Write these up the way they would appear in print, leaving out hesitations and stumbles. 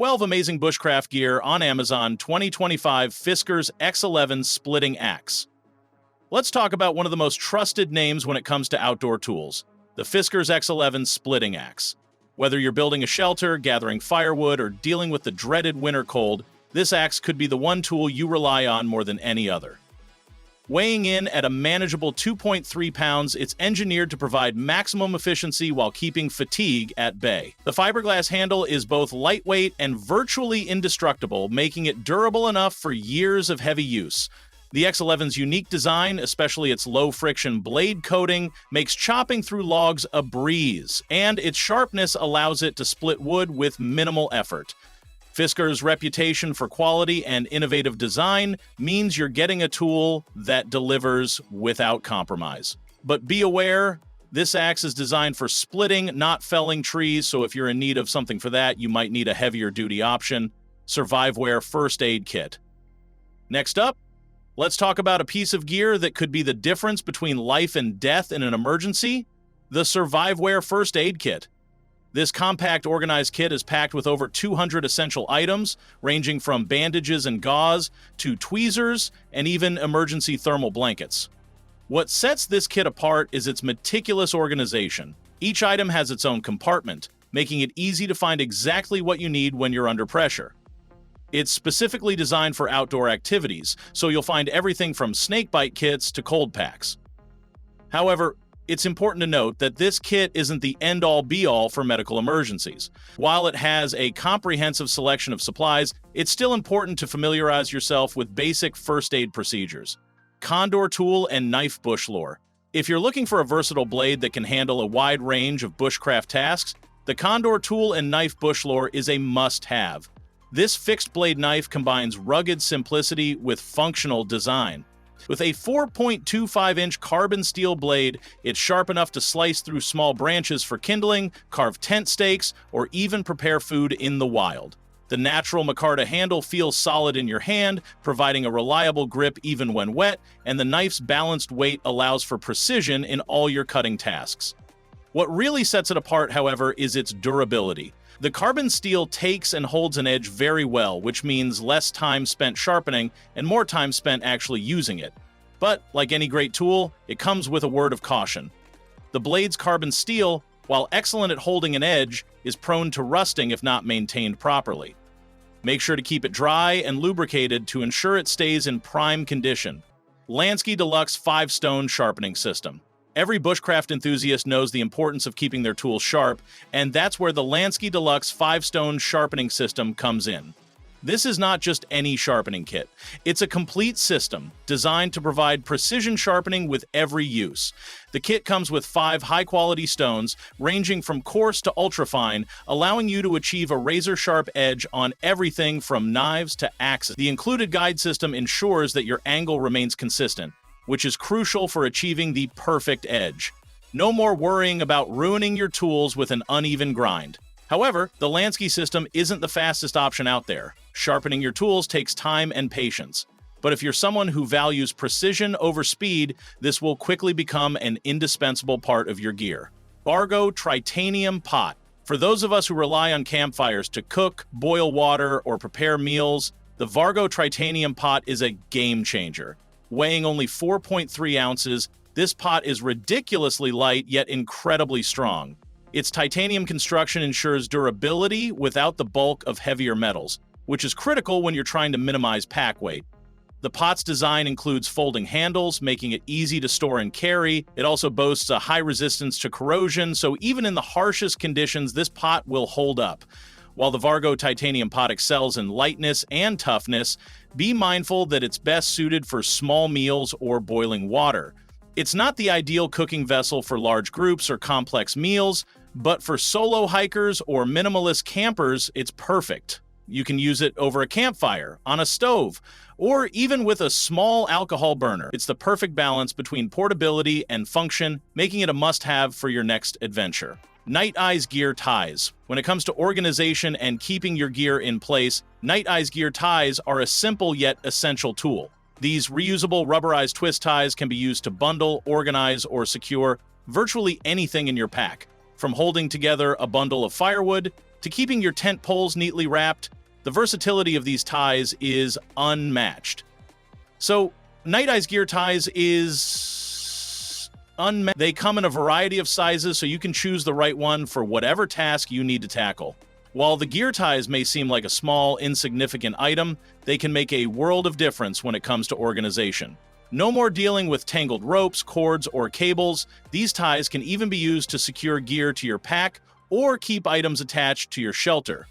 12 amazing bushcraft gear on Amazon 2025 Fiskars X11 splitting axe. Let's talk about one of the most trusted names when it comes to outdoor tools, the Fiskars X11 splitting axe. Whether you're building a shelter, gathering firewood, or dealing with the dreaded winter cold, this axe could be the one tool you rely on more than any other. Weighing in at a manageable 2.3 pounds, it's engineered to provide maximum efficiency while keeping fatigue at bay. The fiberglass handle is both lightweight and virtually indestructible, making it durable enough for years of heavy use. The X11's unique design, especially its low-friction blade coating, makes chopping through logs a breeze, and its sharpness allows it to split wood with minimal effort. Fiskars' reputation for quality and innovative design means you're getting a tool that delivers without compromise. But be aware, this axe is designed for splitting, not felling trees, so if you're in need of something for that, you might need a heavier-duty option. Surviveware First Aid Kit. Next up, let's talk about a piece of gear that could be the difference between life and death in an emergency: the Surviveware First Aid Kit. This compact, organized kit is packed with over 200 essential items, ranging from bandages and gauze to tweezers and even emergency thermal blankets. What sets this kit apart is its meticulous organization. Each item has its own compartment, making it easy to find exactly what you need when you're under pressure. It's specifically designed for outdoor activities, so you'll find everything from snakebite kits to cold packs. However, it's important to note that this kit isn't the end-all be-all for medical emergencies. While it has a comprehensive selection of supplies, it's still important to familiarize yourself with basic first aid procedures. Condor tool and knife bush lore. If you're looking for a versatile blade that can handle a wide range of bushcraft tasks, the Condor tool and knife bush lore is a must-have. This fixed-blade knife combines rugged simplicity with functional design. With a 4.25-inch carbon steel blade, it's sharp enough to slice through small branches for kindling, carve tent stakes, or even prepare food in the wild. The natural micarta handle feels solid in your hand, providing a reliable grip even when wet, and the knife's balanced weight allows for precision in all your cutting tasks. What really sets it apart, however, is its durability. The carbon steel takes and holds an edge very well, which means less time spent sharpening and more time spent actually using it. But, like any great tool, it comes with a word of caution. The blade's carbon steel, while excellent at holding an edge, is prone to rusting if not maintained properly. Make sure to keep it dry and lubricated to ensure it stays in prime condition. Lansky Deluxe 5-Stone Sharpening System. Every bushcraft enthusiast knows the importance of keeping their tools sharp, and that's where the Lansky Deluxe 5-Stone Sharpening System comes in. This is not just any sharpening kit. It's a complete system designed to provide precision sharpening with every use. The kit comes with 5 high-quality stones, ranging from coarse to ultrafine, allowing you to achieve a razor-sharp edge on everything from knives to axes. The included guide system ensures that your angle remains consistent, which is crucial for achieving the perfect edge. No more worrying about ruining your tools with an uneven grind. However, the Lansky system isn't the fastest option out there. Sharpening your tools takes time and patience. But if you're someone who values precision over speed, this will quickly become an indispensable part of your gear. Vargo Titanium Pot. For those of us who rely on campfires to cook, boil water, or prepare meals, the Vargo Titanium Pot is a game changer. Weighing only 4.3 ounces, this pot is ridiculously light yet incredibly strong. Its titanium construction ensures durability without the bulk of heavier metals, which is critical when you're trying to minimize pack weight. The pot's design includes folding handles, making it easy to store and carry. It also boasts a high resistance to corrosion, so even in the harshest conditions, this pot will hold up. While the Vargo Titanium Pot excels in lightness and toughness, be mindful that it's best suited for small meals or boiling water. It's not the ideal cooking vessel for large groups or complex meals, but for solo hikers or minimalist campers, it's perfect. You can use it over a campfire, on a stove, or even with a small alcohol burner. It's the perfect balance between portability and function, making it a must-have for your next adventure. Night Eyes Gear Ties. When it comes to organization and keeping your gear in place, Night Eyes Gear Ties are a simple yet essential tool. These reusable rubberized twist ties can be used to bundle, organize, or secure virtually anything in your pack, from holding together a bundle of firewood to keeping your tent poles neatly wrapped, the versatility of these ties is unmatched. So, Night Eyes gear ties is unmatched. They come in a variety of sizes, so you can choose the right one for whatever task you need to tackle. While the gear ties may seem like a small, insignificant item, they can make a world of difference when it comes to organization. No more dealing with tangled ropes, cords, or cables. These ties can even be used to secure gear to your pack or keep items attached to your shelter.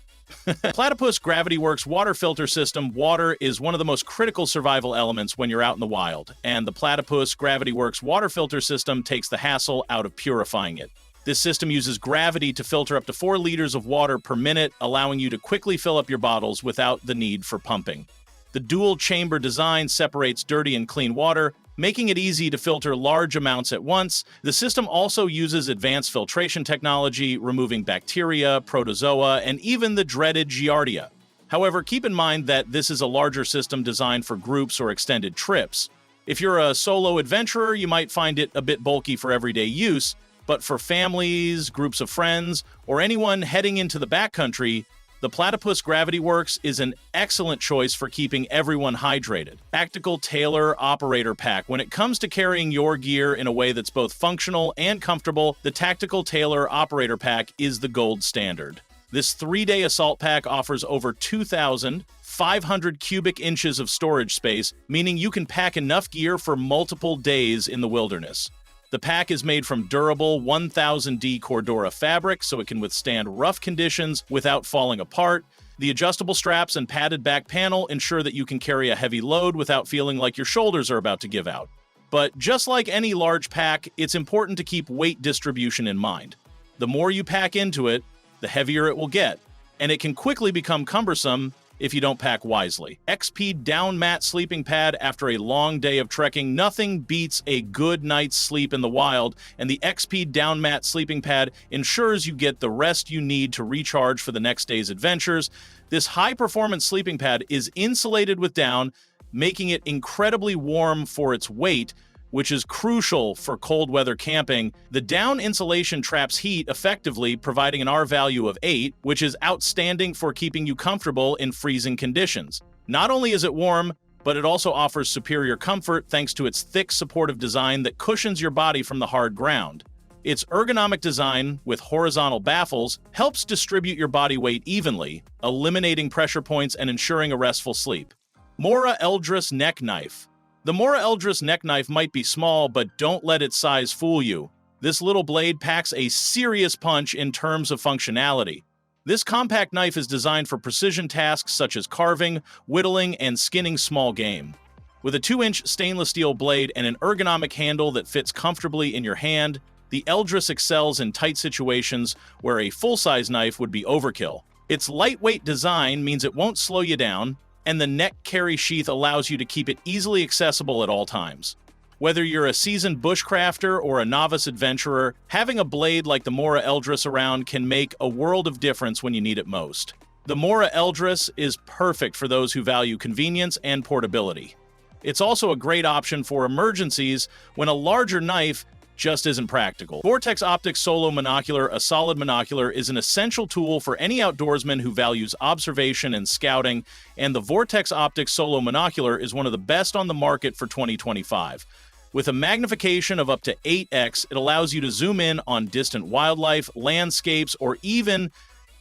Platypus Gravity Works water filter system. Water is one of the most critical survival elements when you're out in the wild, and the Platypus Gravity Works water filter system takes the hassle out of purifying it. This system uses gravity to filter up to 4 liters of water per minute, allowing you to quickly fill up your bottles without the need for pumping. The dual-chamber design separates dirty and clean water, making it easy to filter large amounts at once. The system also uses advanced filtration technology, removing bacteria, protozoa, and even the dreaded Giardia. However, keep in mind that this is a larger system designed for groups or extended trips. If you're a solo adventurer, you might find it a bit bulky for everyday use, but for families, groups of friends, or anyone heading into the backcountry, the Platypus Gravity Works is an excellent choice for keeping everyone hydrated. Tactical Tailor Operator Pack. When it comes to carrying your gear in a way that's both functional and comfortable, the Tactical Tailor Operator Pack is the gold standard. This 3-day assault pack offers over 2,500 cubic inches of storage space, meaning you can pack enough gear for multiple days in the wilderness. The pack is made from durable 1000D Cordura fabric, so it can withstand rough conditions without falling apart. The adjustable straps and padded back panel ensure that you can carry a heavy load without feeling like your shoulders are about to give out. But just like any large pack, it's important to keep weight distribution in mind. The more you pack into it, the heavier it will get, and it can quickly become cumbersome if you don't pack wisely. XP Downmat Sleeping Pad. After a long day of trekking, nothing beats a good night's sleep in the wild, and the XP Downmat Sleeping Pad ensures you get the rest you need to recharge for the next day's adventures. This high-performance sleeping pad is insulated with down, making it incredibly warm for its weight, which is crucial for cold weather camping. The down insulation traps heat effectively, providing an R value of 8, which is outstanding for keeping you comfortable in freezing conditions. Not only is it warm, but it also offers superior comfort thanks to its thick, supportive design that cushions your body from the hard ground. Its ergonomic design, with horizontal baffles, helps distribute your body weight evenly, eliminating pressure points and ensuring a restful sleep. Mora Eldrris Neck Knife. The Mora Eldrris neck knife might be small, but don't let its size fool you. This little blade packs a serious punch in terms of functionality. This compact knife is designed for precision tasks such as carving, whittling, and skinning small game. With a 2-inch stainless steel blade and an ergonomic handle that fits comfortably in your hand, the Eldrris excels in tight situations where a full-size knife would be overkill. Its lightweight design means it won't slow you down, and the neck carry sheath allows you to keep it easily accessible at all times. Whether you're a seasoned bushcrafter or a novice adventurer, having a blade like the Mora Eldrris around can make a world of difference when you need it most. The Mora Eldrris is perfect for those who value convenience and portability. It's also a great option for emergencies when a larger knife just isn't practical. Vortex Optics Solo Monocular. A solid monocular is an essential tool for any outdoorsman who values observation and scouting, and the Vortex Optics Solo Monocular is one of the best on the market for 2025. With a magnification of up to 8x, it allows you to zoom in on distant wildlife, landscapes, or even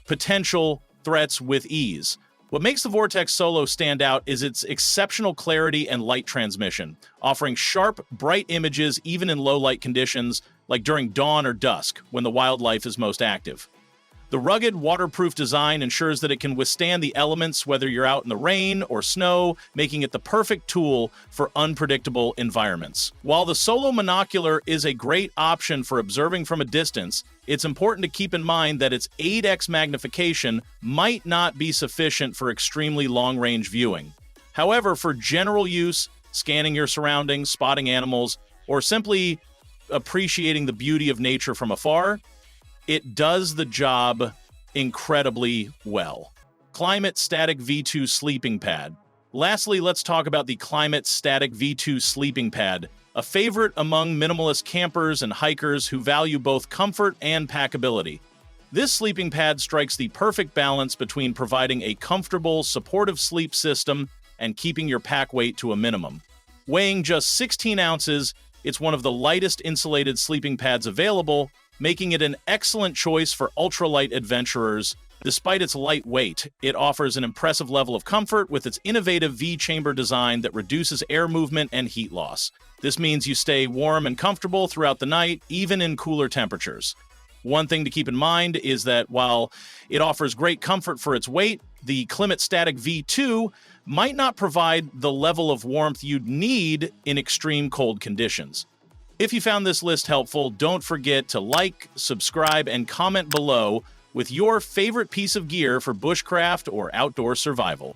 potential threats with ease. What makes the Vortex Solo stand out is its exceptional clarity and light transmission, offering sharp, bright images even in low-light conditions, like during dawn or dusk, when the wildlife is most active. The rugged, waterproof design ensures that it can withstand the elements whether you're out in the rain or snow, making it the perfect tool for unpredictable environments. While the Solo Monocular is a great option for observing from a distance, it's important to keep in mind that its 8x magnification might not be sufficient for extremely long-range viewing. However, for general use, scanning your surroundings, spotting animals, or simply appreciating the beauty of nature from afar, it does the job incredibly well. Climate Static V2 Sleeping Pad. Lastly, let's talk about the Climate Static V2 Sleeping Pad, a favorite among minimalist campers and hikers who value both comfort and packability. This sleeping pad strikes the perfect balance between providing a comfortable, supportive sleep system and keeping your pack weight to a minimum. Weighing just 16 ounces, it's one of the lightest insulated sleeping pads available, making it an excellent choice for ultralight adventurers. Despite its light weight, it offers an impressive level of comfort with its innovative V-chamber design that reduces air movement and heat loss. This means you stay warm and comfortable throughout the night, even in cooler temperatures. One thing to keep in mind is that while it offers great comfort for its weight, the Climate Static V2 might not provide the level of warmth you'd need in extreme cold conditions. If you found this list helpful, don't forget to like, subscribe, and comment below with your favorite piece of gear for bushcraft or outdoor survival.